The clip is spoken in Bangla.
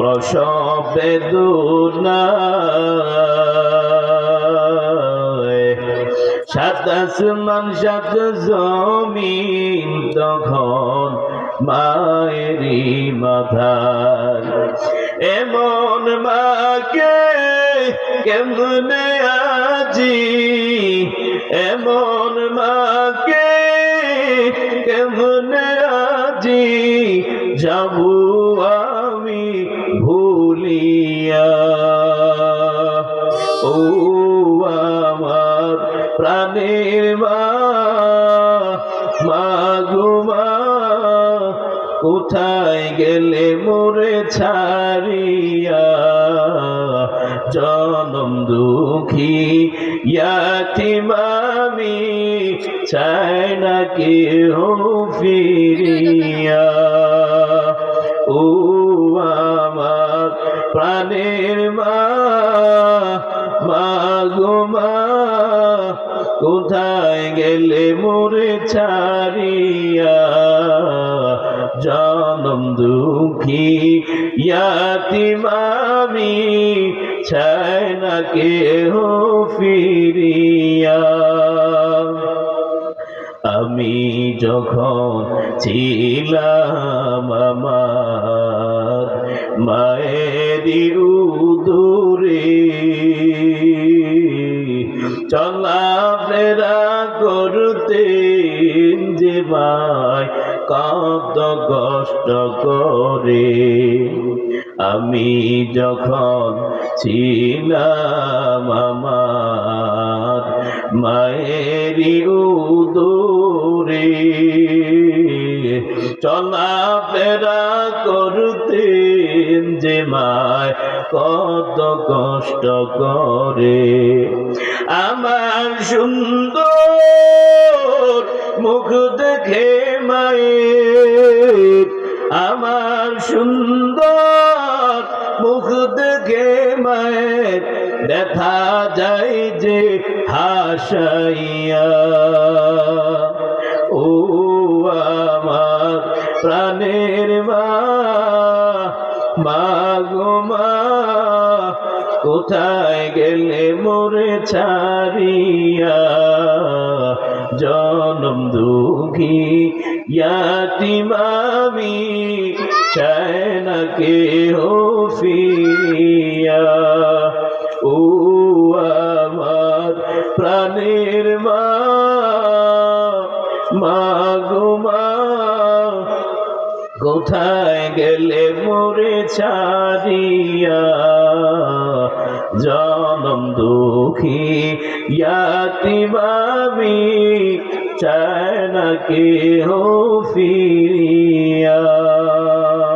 প্রসব বেদনায় সাত আসমান সাত জমিন তখন মায়েরই মাথায় এমন মাকে কেমনে আজি এমন মাকে কেমনে আজি যাবো আমি ভুলিয়া ও আমার প্রাণের মা গো মা কোথায় গেলে মোরে ছাড়িয়া জনম দুঃখী ইয়াতীম আমি চাই না কেহ ফিরিয়া ও আমার প্রাণের মা গো মা কোথায় গেলে মোরে ছাড়িয়া জনম দুঃখী ইয়াতীম আমি চাই না কেহ ফিরিয়া আমি যখন ছিলাম আমার মায়েরই উদরে চলাফেরা করতে যে মায় কত কষ্ট করে আমি যখন ছিলাম আমার মায়েরই উদরে চলাফেরা করতে যে মায় কত কষ্ট করে আমার সুন্দর মুখ দেখে মায়ের আমার সুন্দর মুখ দেখে মায়ের দেখা যায় যে হাসাইয়া ও আমার প্রাণের মা গো মা কোথায় গেলে মোরে ছাড়িয়া জনম দুঃখী ইয়াতীম আমি চাই না কেহ ফিরিয়া ও আমার প্রাণের মা গো মা কোথায় গেলে মোরে ছাড়িয়া জনম দুঃখী ইয়াতীম আমি চাই না কেহ ফিরিয়া।